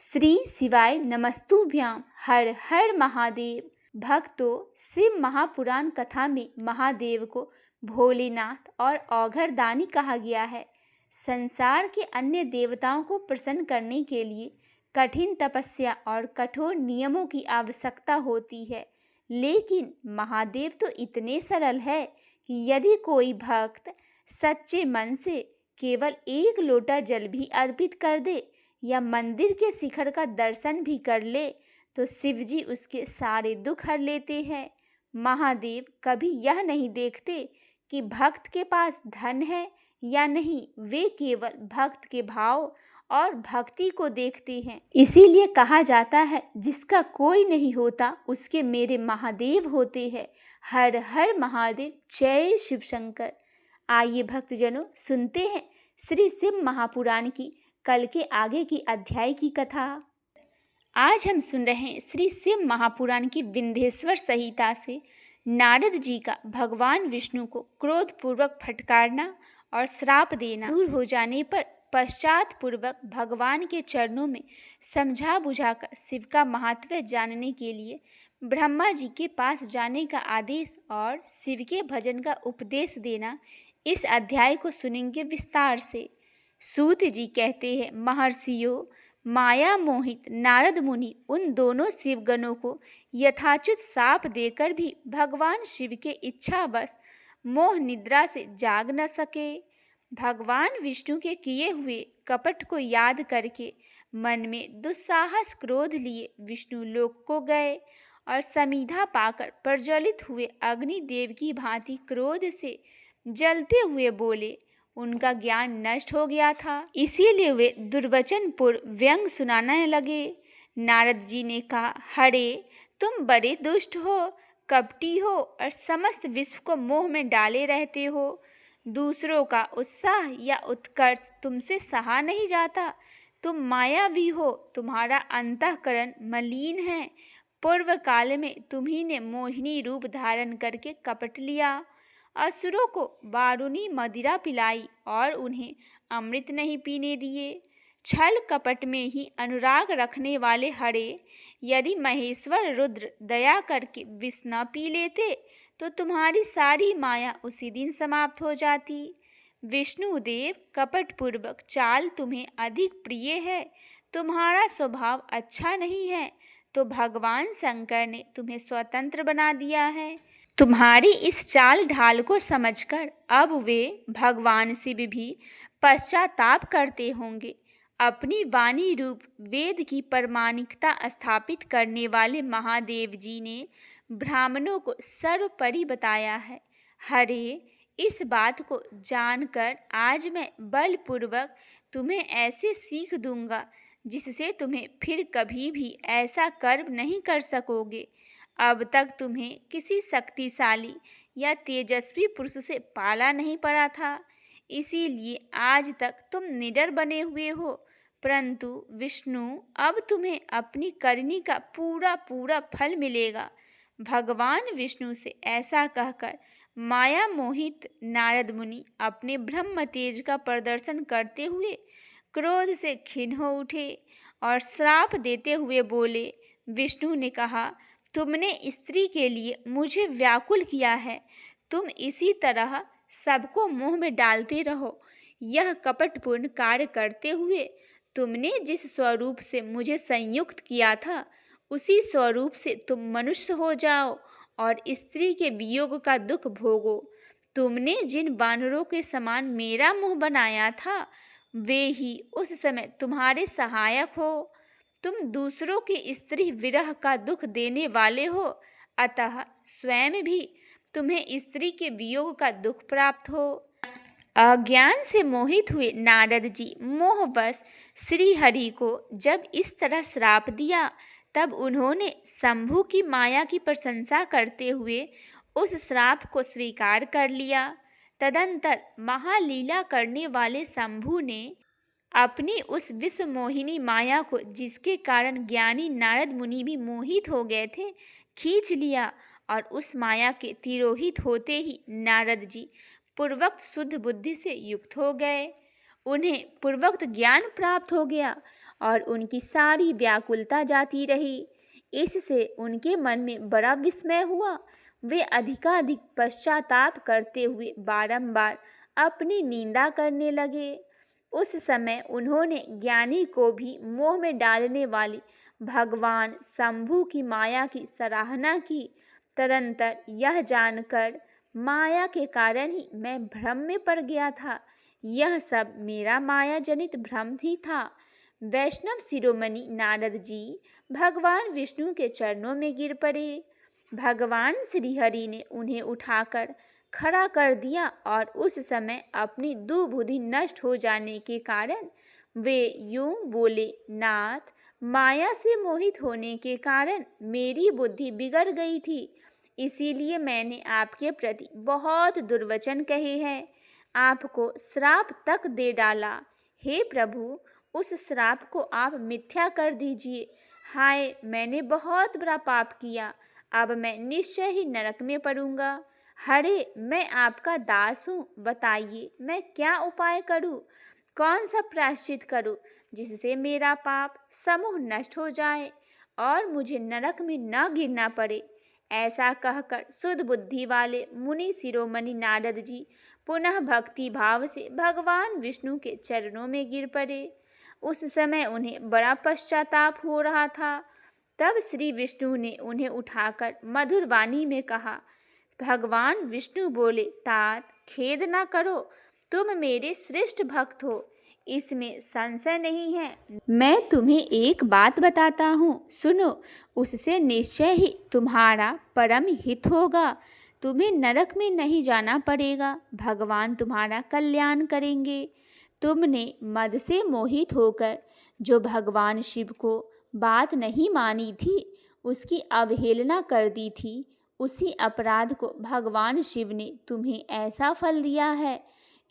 श्री शिवाय नमस्तुभ्यां। हर हर महादेव। भक्तों, शिव महापुराण कथा में महादेव को भोलेनाथ और औघड़दानी कहा गया है। संसार के अन्य देवताओं को प्रसन्न करने के लिए कठिन तपस्या और कठोर नियमों की आवश्यकता होती है, लेकिन महादेव तो इतने सरल है कि यदि कोई भक्त सच्चे मन से केवल एक लोटा जल भी अर्पित कर दे या मंदिर के शिखर का दर्शन भी कर ले तो शिवजी उसके सारे दुख हर लेते हैं। महादेव कभी यह नहीं देखते कि भक्त के पास धन है या नहीं, वे केवल भक्त के भाव और भक्ति को देखते हैं। इसीलिए कहा जाता है, जिसका कोई नहीं होता उसके मेरे महादेव होते हैं। हर हर महादेव, जय शिव शंकर। आइए भक्तजनों, सुनते हैं श्री शिव महापुराण की कल के आगे की अध्याय की कथा। आज हम सुन रहे हैं श्री शिव महापुराण की विंध्येश्वर संहिता से नारद जी का भगवान विष्णु को क्रोधपूर्वक फटकारना और श्राप देना। दूर हो जाने पर पश्चात पूर्वक भगवान के चरणों में समझा बुझाकर शिव का महत्व जानने के लिए ब्रह्मा जी के पास जाने का आदेश और शिव के भजन का उपदेश देना, इस अध्याय को सुनेंगे विस्तार से। सूत जी कहते हैं, महर्षियों, माया मोहित नारद मुनि उन दोनों शिवगणों को यथाचित शाप देकर भी भगवान शिव के इच्छावश मोह निद्रा से जाग न सके। भगवान विष्णु के किए हुए कपट को याद करके मन में दुस्साहस क्रोध लिए विष्णु लोक को गए और समीधा पाकर प्रज्वलित हुए अग्निदेव की भांति क्रोध से जलते हुए बोले। उनका ज्ञान नष्ट हो गया था, इसीलिए वे दुर्वचनपूर्ण व्यंग सुनाने लगे। नारद जी ने कहा, हरे तुम बड़े दुष्ट हो, कपटी हो और समस्त विश्व को मोह में डाले रहते हो। दूसरों का उत्साह या उत्कर्ष तुमसे सहा नहीं जाता। तुम मायावी हो, तुम्हारा अंतःकरण मलिन है। पूर्व काल में तुम्ही ने मोहिनी रूप धारण करके कपट लिया, असुरों को बारूनी मदिरा पिलाई और उन्हें अमृत नहीं पीने दिए। छल कपट में ही अनुराग रखने वाले हरे, यदि महेश्वर रुद्र दया करके विष न पी लेते तो तुम्हारी सारी माया उसी दिन समाप्त हो जाती। विष्णुदेव कपटपूर्वक चाल तुम्हें अधिक प्रिय है, तुम्हारा स्वभाव अच्छा नहीं है, तो भगवान शंकर ने तुम्हें स्वतंत्र बना दिया है। तुम्हारी इस चाल ढाल को समझकर अब वे भगवान शिव भी पश्चाताप करते होंगे। अपनी वाणी रूप वेद की प्रामाणिकता स्थापित करने वाले महादेव जी ने ब्राह्मणों को सर्वोपरि बताया है। हरे, इस बात को जानकर आज मैं बलपूर्वक तुम्हें ऐसे सीख दूंगा जिससे तुम्हें फिर कभी भी ऐसा कर्म नहीं कर सकोगे। अब तक तुम्हें किसी शक्तिशाली या तेजस्वी पुरुष से पाला नहीं पड़ा था, इसीलिए आज तक तुम निडर बने हुए हो। परंतु विष्णु, अब तुम्हें अपनी करनी का पूरा पूरा फल मिलेगा। भगवान विष्णु से ऐसा कहकर माया मोहित नारद मुनि अपने ब्रह्म तेज का प्रदर्शन करते हुए क्रोध से खिन्न हो उठे और श्राप देते हुए बोले। विष्णु ने कहा, तुमने स्त्री के लिए मुझे व्याकुल किया है, तुम इसी तरह सबको मोह में डालते रहो। यह कपटपूर्ण कार्य करते हुए तुमने जिस स्वरूप से मुझे संयुक्त किया था, उसी स्वरूप से तुम मनुष्य हो जाओ और स्त्री के वियोग का दुख भोगो। तुमने जिन वानरों के समान मेरा मुँह बनाया था, वे ही उस समय तुम्हारे सहायक हो। तुम दूसरों के स्त्री विरह का दुख देने वाले हो, अतः स्वयं भी तुम्हें स्त्री के वियोग का दुख प्राप्त हो। अज्ञान से मोहित हुए नारद जी मोहवश श्री हरि को जब इस तरह श्राप दिया, तब उन्होंने शंभु की माया की प्रशंसा करते हुए उस श्राप को स्वीकार कर लिया। तदंतर महालीला करने वाले शंभु ने अपनी उस विश्व मोहिनी माया को, जिसके कारण ज्ञानी नारद मुनि भी मोहित हो गए थे, खींच लिया और उस माया के तिरोहित होते ही नारद जी पूर्वोक्त शुद्ध बुद्धि से युक्त हो गए। उन्हें पूर्वोक्त ज्ञान प्राप्त हो गया और उनकी सारी व्याकुलता जाती रही। इससे उनके मन में बड़ा विस्मय हुआ। वे अधिकाधिक पश्चाताप करते हुए बारंबार अपनी निंदा करने लगे। उस समय उन्होंने ज्ञानी को भी मोह में डालने वाली भगवान शंभु की माया की सराहना की। तदंतर यह जानकर माया के कारण ही मैं भ्रम में पड़ गया था, यह सब मेरा माया जनित भ्रम ही था। वैष्णव शिरोमणि नारद जी भगवान विष्णु के चरणों में गिर पड़े। भगवान श्रीहरि ने उन्हें उठाकर खड़ा कर दिया और उस समय अपनी दुबुद्धि नष्ट हो जाने के कारण वे यूं बोले, नाथ, माया से मोहित होने के कारण मेरी बुद्धि बिगड़ गई थी, इसीलिए मैंने आपके प्रति बहुत दुर्वचन कहे हैं, आपको श्राप तक दे डाला। हे प्रभु, उस श्राप को आप मिथ्या कर दीजिए। हाय, मैंने बहुत बड़ा पाप किया, अब मैं निश्चय ही नरक में पड़ूंगा। हरे, मैं आपका दास हूँ, बताइए मैं क्या उपाय करूँ, कौन सा प्रायश्चित करूँ जिससे मेरा पाप समूह नष्ट हो जाए और मुझे नरक में न गिरना पड़े। ऐसा कहकर शुद्ध बुद्धि वाले मुनि शिरोमणि नारद जी पुनः भक्ति भाव से भगवान विष्णु के चरणों में गिर पड़े। उस समय उन्हें बड़ा पश्चाताप हो रहा था। तब श्री विष्णु ने उन्हें उठाकर मधुर वाणी में कहा। भगवान विष्णु बोले, तात, खेद न करो, तुम मेरे श्रेष्ठ भक्त हो, इसमें संशय नहीं है। मैं तुम्हें एक बात बताता हूँ, सुनो, उससे निश्चय ही तुम्हारा परम हित होगा। तुम्हें नरक में नहीं जाना पड़ेगा, भगवान तुम्हारा कल्याण करेंगे। तुमने मद से मोहित होकर जो भगवान शिव को बात नहीं मानी थी, उसकी अवहेलना कर दी थी, उसी अपराध को भगवान शिव ने तुम्हें ऐसा फल दिया है,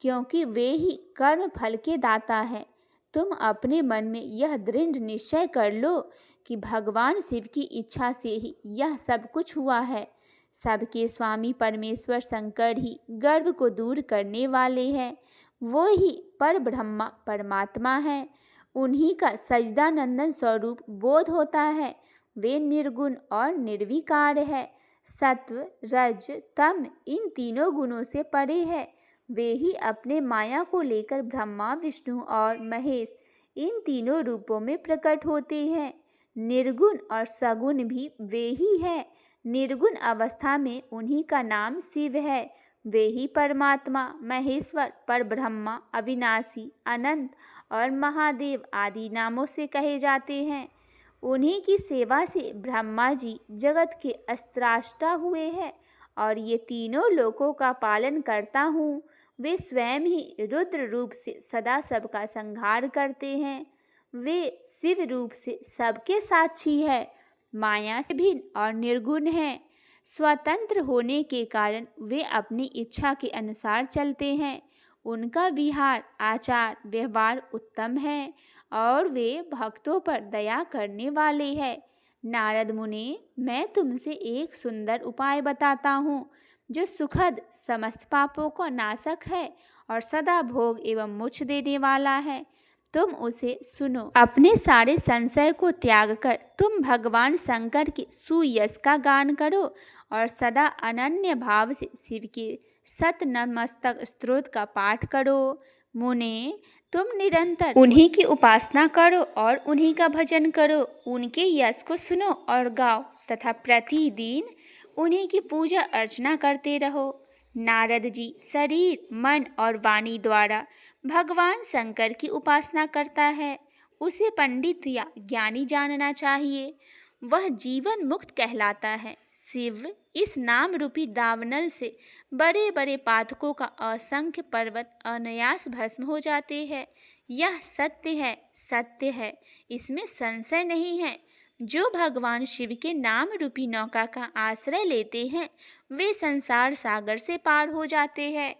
क्योंकि वे ही कर्म फल के दाता है। तुम अपने मन में यह दृढ़ निश्चय कर लो कि भगवान शिव की इच्छा से ही यह सब कुछ हुआ है। सबके स्वामी परमेश्वर शंकर ही गर्भ को दूर करने वाले हैं, वो ही पर ब्रह्मा परमात्मा है, उन्हीं का सजदानंदन स्वरूप बोध होता है। वे निर्गुण और निर्विकार है, सत्व, रज, तम इन तीनों गुणों से परे है। वे ही अपने माया को लेकर ब्रह्मा, विष्णु और महेश इन तीनों रूपों में प्रकट होते हैं। निर्गुण और सगुण भी वे ही है। निर्गुण अवस्था में उन्हीं का नाम शिव है। वे ही परमात्मा, महेश्वर, परब्रह्मा, अविनाशी, अनंत और महादेव आदि नामों से कहे जाते हैं। उन्हीं की सेवा से ब्रह्मा जी जगत के अस्त्राष्टा हुए हैं और ये तीनों लोकों का पालन करता हूँ। वे स्वयं ही रुद्र रूप से सदा सबका संहार करते हैं। वे शिव रूप से सबके साक्षी है, माया से भिन्न और निर्गुण हैं। स्वतंत्र होने के कारण वे अपनी इच्छा के अनुसार चलते हैं। उनका विहार, आचार, व्यवहार उत्तम है और वे भक्तों पर दया करने वाले हैं। नारद मुनि, मैं तुमसे एक सुंदर उपाय बताता हूँ, जो सुखद, समस्त पापों को नाशक है और सदा भोग एवं मोक्ष देने वाला है। तुम उसे सुनो। अपने सारे संशय को त्याग कर तुम भगवान शंकर के सुयश का गान करो और सदा अनन्य भाव से शिव के सत नमस्तक स्तोत्र का पाठ करो। मुने, तुम निरंतर उन्हीं की उपासना करो और उन्हीं का भजन करो। उनके यश को सुनो और गाओ तथा प्रतिदिन उन्हीं की पूजा अर्चना करते रहो। नारद जी शरीर, मन और वाणी द्वारा भगवान शंकर की उपासना करता है, उसे पंडित या ज्ञानी जानना चाहिए, वह जीवन मुक्त कहलाता है। शिव इस नाम रूपी दावानल से बड़े बड़े पातकों का असंख्य पर्वत अनायास भस्म हो जाते हैं। यह सत्य है, सत्य है, इसमें संशय नहीं है। जो भगवान शिव के नाम रूपी नौका का आश्रय लेते हैं, वे संसार सागर से पार हो जाते हैं।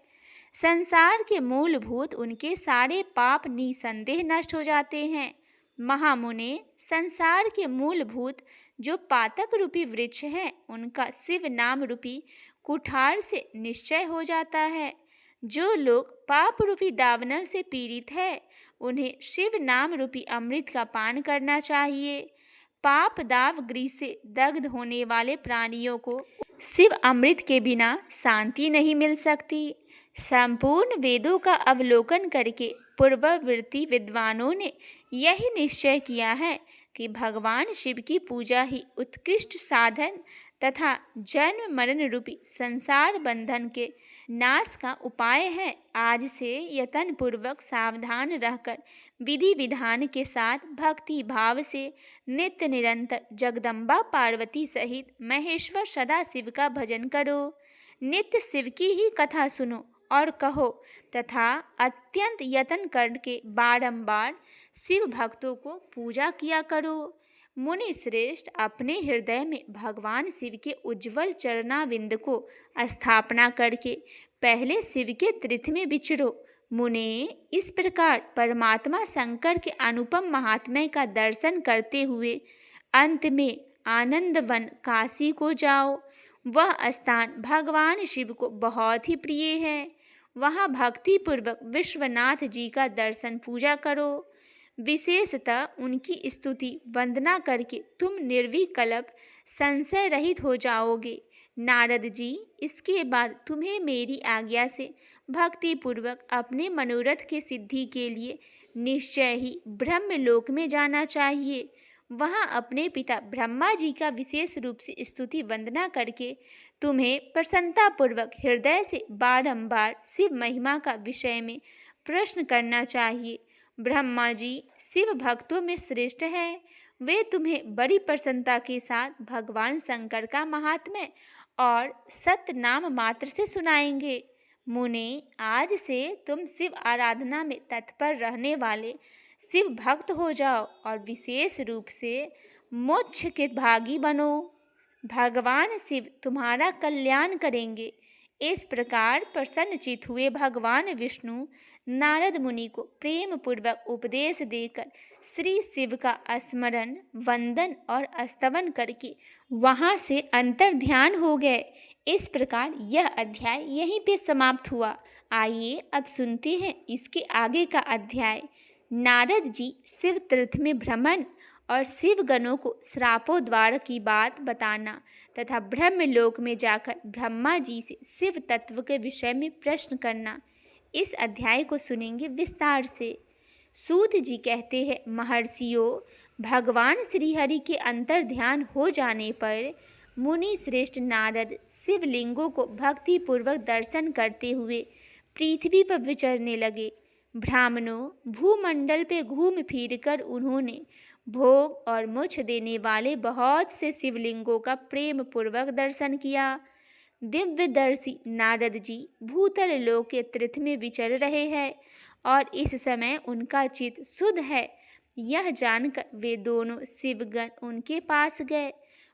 संसार के मूलभूत उनके सारे पाप निसंदेह नष्ट हो जाते हैं। महामुने, संसार के मूलभूत जो पातक रूपी वृक्ष है, उनका शिव नाम रूपी कुठार से निश्चय हो जाता है। जो लोग पाप रूपी दावानल से पीड़ित है उन्हें शिव नाम रूपी अमृत का पान करना चाहिए। पाप दाव गृह से दग्ध होने वाले प्राणियों को शिव अमृत के बिना शांति नहीं मिल सकती। संपूर्ण वेदों का अवलोकन करके पूर्ववर्ती विद्वानों ने यही निश्चय किया है कि भगवान शिव की पूजा ही उत्कृष्ट साधन तथा जन्म मरण रूपी संसार बंधन के नाश का उपाय है। आज से यत्न पूर्वक सावधान रहकर विधि विधान के साथ भक्ति भाव से नित्य निरंतर जगदम्बा पार्वती सहित महेश्वर सदा शिव का भजन करो। नित्य शिव की ही कथा सुनो और कहो तथा अत्यंत यत्न करके बारंबार शिव भक्तों को पूजा किया करो। मुनि श्रेष्ठ अपने हृदय में भगवान शिव के उज्जवल चरणाविंद को स्थापना करके पहले शिव के तीर्थ में विचरो। मुने इस प्रकार परमात्मा शंकर के अनुपम महात्म्य का दर्शन करते हुए अंत में आनंदवन काशी को जाओ। वह स्थान भगवान शिव को बहुत ही प्रिय है। वहाँ भक्तिपूर्वक विश्वनाथ जी का दर्शन पूजा करो। विशेषतः उनकी स्तुति वंदना करके तुम निर्विकल्प संशय रहित हो जाओगे। नारद जी, इसके बाद तुम्हें मेरी आज्ञा से भक्तिपूर्वक अपने मनोरथ के सिद्धि के लिए निश्चय ही ब्रह्मलोक में जाना चाहिए। वहाँ अपने पिता ब्रह्मा जी का विशेष रूप से स्तुति वंदना करके तुम्हें प्रसन्नतापूर्वक हृदय से बारंबार शिव महिमा का विषय में प्रश्न करना चाहिए। ब्रह्मा जी शिव भक्तों में श्रेष्ठ हैं। वे तुम्हें बड़ी प्रसन्नता के साथ भगवान शंकर का महात्म्य और सत्य नाम मात्र से सुनाएंगे। मुने, आज से तुम शिव आराधना में तत्पर रहने वाले शिव भक्त हो जाओ और विशेष रूप से मोक्ष के भागी बनो। भगवान शिव तुम्हारा कल्याण करेंगे। इस प्रकार प्रसन्नचित हुए भगवान विष्णु नारद मुनि को प्रेम पूर्वक उपदेश देकर श्री शिव का स्मरण वंदन और स्तवन करके वहाँ से अंतर ध्यान हो गए। इस प्रकार यह अध्याय यहीं पे समाप्त हुआ। आइए अब सुनते हैं इसके आगे का अध्याय। नारद जी शिव तीर्थ में भ्रमण और शिव गणों को श्रापोद्वार की बात बताना तथा ब्रह्मलोक में जाकर ब्रह्मा जी से शिव तत्व के विषय में प्रश्न करना, इस अध्याय को सुनेंगे विस्तार से। सूत जी कहते हैं, महर्षियों, भगवान श्रीहरि के अंतर ध्यान हो जाने पर मुनि श्रेष्ठ नारद शिवलिंगों को भक्तिपूर्वक दर्शन करते हुए पृथ्वी पर विचरने लगे। ब्राह्मणों, भूमंडल पे घूम फिर कर उन्होंने भोग और मोक्ष देने वाले बहुत से शिवलिंगों का प्रेम पूर्वक दर्शन किया। दिव्यदर्शी नारद जी भूतल लोक के तीर्थ में विचर रहे हैं और इस समय उनका चित्त शुद्ध है। यह जानकर वे दोनों शिवगण उनके पास गए।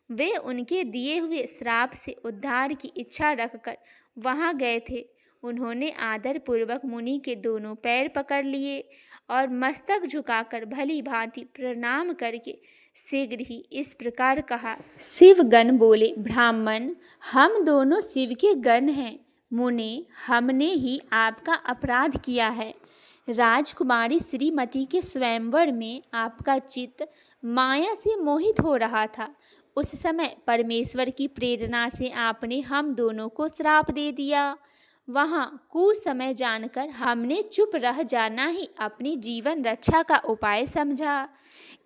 वे उनके दिए हुए श्राप से उद्धार की इच्छा रखकर वहाँ गए थे। उन्होंने आदरपूर्वक मुनि के दोनों पैर पकड़ लिए और मस्तक झुकाकर भली भांति प्रणाम करके शीघ्र ही इस प्रकार कहा। शिवगण बोले, ब्राह्मण, हम दोनों शिव के गण हैं। मुने, हमने ही आपका अपराध किया है। राजकुमारी श्रीमती के स्वयंवर में आपका चित्त माया से मोहित हो रहा था। उस समय परमेश्वर की प्रेरणा से आपने हम दोनों को श्राप दे दिया। वहाँ कुसमय जानकर हमने चुप रह जाना ही अपनी जीवन रक्षा का उपाय समझा।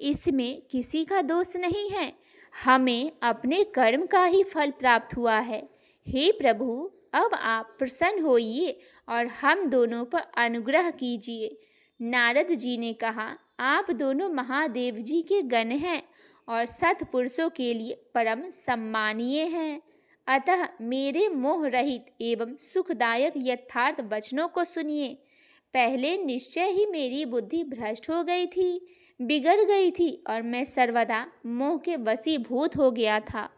इसमें किसी का दोष नहीं है। हमें अपने कर्म का ही फल प्राप्त हुआ है। हे प्रभु, अब आप प्रसन्न होइए और हम दोनों पर अनुग्रह कीजिए। नारद जी ने कहा, आप दोनों महादेव जी के गण हैं और सत्पुरुषों के लिए परम सम्मानीय हैं। अतः मेरे मोह रहित एवं सुखदायक यथार्थ वचनों को सुनिए। पहले निश्चय ही मेरी बुद्धि भ्रष्ट हो गई थी, बिगड़ गई थी और मैं सर्वदा मोह के वशीभूत हो गया था।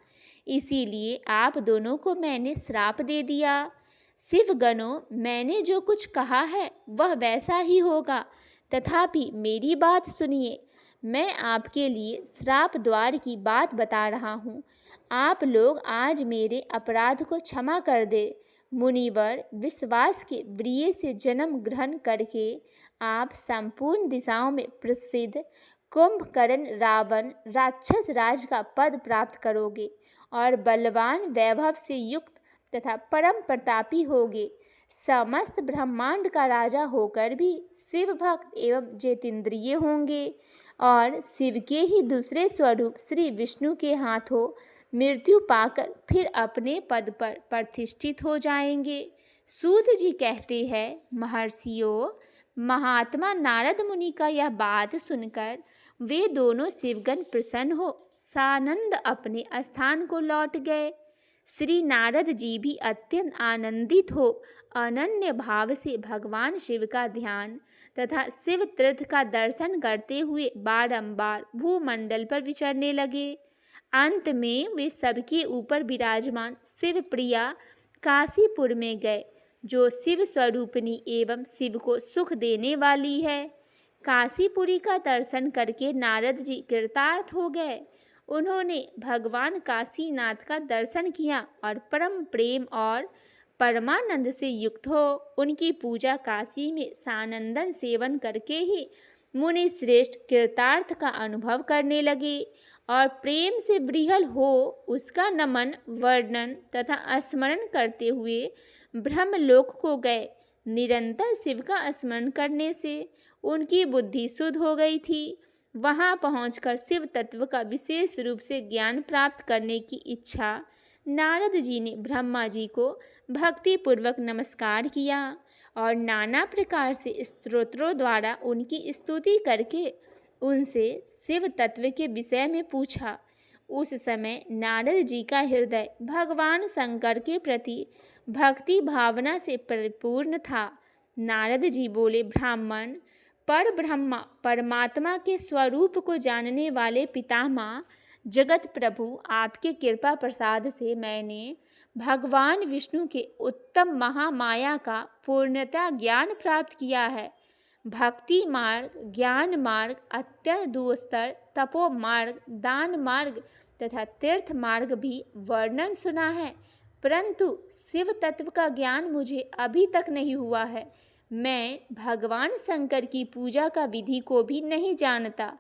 इसीलिए आप दोनों को मैंने श्राप दे दिया। शिवगणों, मैंने जो कुछ कहा है वह वैसा ही होगा, तथापि मेरी बात सुनिए। मैं आपके लिए श्राप द्वार की बात बता रहा हूँ। आप लोग आज मेरे अपराध को क्षमा कर दे। मुनिवर विश्वास के व्रिय से जन्म ग्रहण करके आप संपूर्ण दिशाओं में प्रसिद्ध कुंभकर्ण रावण राक्षस राज का पद प्राप्त करोगे और बलवान वैभव से युक्त तथा परम प्रतापी होगे। समस्त ब्रह्मांड का राजा होकर भी शिव भक्त एवं जितेंद्रिय होंगे और शिव के ही दूसरे स्वरूप श्री विष्णु के हाथों मृत्यु पाकर फिर अपने पद पर प्रतिष्ठित हो जाएंगे। सूत जी कहते हैं, महर्षियों, महात्मा नारद मुनि का यह बात सुनकर वे दोनों शिवगण प्रसन्न हो सानंद अपने स्थान को लौट गए। श्री नारद जी भी अत्यंत आनंदित हो अनन्य भाव से भगवान शिव का ध्यान तथा शिव तीर्थ का दर्शन करते हुए बारंबार भूमंडल पर विचरने लगे। अंत में वे सबके ऊपर विराजमान शिव प्रिया काशीपुर में गए, जो शिव स्वरूपिणी एवं शिव को सुख देने वाली है। काशीपुरी का दर्शन करके नारद जी कृतार्थ हो गए। उन्होंने भगवान काशीनाथ का दर्शन किया और परम प्रेम और परमानंद से युक्त हो उनकी पूजा काशी में सानंदन सेवन करके ही मुनि श्रेष्ठ कृतार्थ का अनुभव करने लगे और प्रेम से विह्वल हो उसका नमन वर्णन तथा स्मरण करते हुए ब्रह्मलोक को गए। निरंतर शिव का स्मरण करने से उनकी बुद्धि शुद्ध हो गई थी। वहां पहुंचकर शिव तत्व का विशेष रूप से ज्ञान प्राप्त करने की इच्छा नारद जी ने ब्रह्मा जी को भक्तिपूर्वक नमस्कार किया और नाना प्रकार से स्तोत्रों द्वारा उनकी स्तुति करके उनसे शिव तत्व के विषय में पूछा। उस समय नारद जी का हृदय भगवान शंकर के प्रति भक्ति भावना से परिपूर्ण था। नारद जी बोले, ब्राह्मण पर ब्रह्मा परमात्मा के स्वरूप को जानने वाले पितामह जगत प्रभु, आपके कृपा प्रसाद से मैंने भगवान विष्णु के उत्तम महामाया का पूर्णतः ज्ञान प्राप्त किया है। भक्ति मार्ग, ज्ञान मार्ग, अत्यंत दुस्तर, तपो मार्ग, दान मार्ग तथा तीर्थ मार्ग भी वर्णन सुना है, परंतु शिव तत्व का ज्ञान मुझे अभी तक नहीं हुआ है। मैं भगवान शंकर की पूजा का विधि को भी नहीं जानता।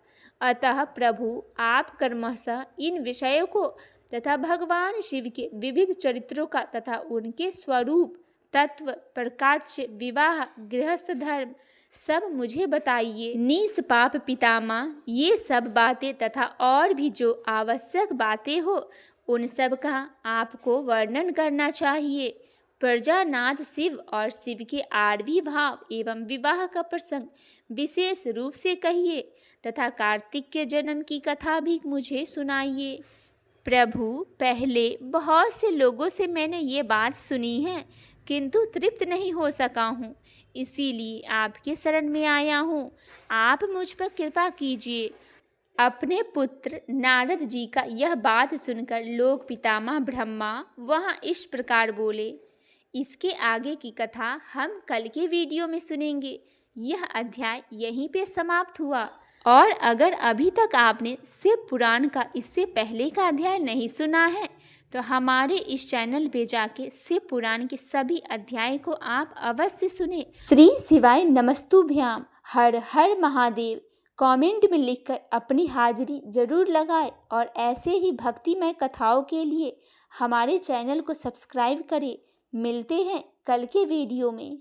अतः प्रभु, आप क्रमशः इन विषयों को तथा भगवान शिव के विविध चरित्रों का तथा उनके स्वरूप, तत्व, प्रकाश्य, विवाह, गृहस्थ धर्म सब मुझे बताइए। निष्पाप पितामह, ये सब बातें तथा और भी जो आवश्यक बातें हो उन सब का आपको वर्णन करना चाहिए। प्रजानाथ शिव और शिव के आविर्भाव एवं विवाह का प्रसंग विशेष रूप से कहिए तथा कार्तिक के जन्म की कथा भी मुझे सुनाइए। प्रभु, पहले बहुत से लोगों से मैंने ये बात सुनी है, किंतु तृप्त नहीं हो सका हूँ, इसीलिए आपके शरण में आया हूँ। आप मुझ पर कृपा कीजिए। अपने पुत्र नारद जी का यह बात सुनकर लोक पितामह ब्रह्मा वहाँ इस प्रकार बोले। इसके आगे की कथा हम कल के वीडियो में सुनेंगे। यह अध्याय यहीं पे समाप्त हुआ। और अगर अभी तक आपने शिव पुराण का इससे पहले का अध्याय नहीं सुना है तो हमारे इस चैनल पे जाके शिव पुराण के सभी अध्याय को आप अवश्य सुने। श्री शिवाय नमस्तुभ्याम। हर हर महादेव। कमेंट में लिखकर अपनी हाजिरी जरूर लगाएं और ऐसे ही भक्तिमय कथाओं के लिए हमारे चैनल को सब्सक्राइब करें। मिलते हैं कल के वीडियो में।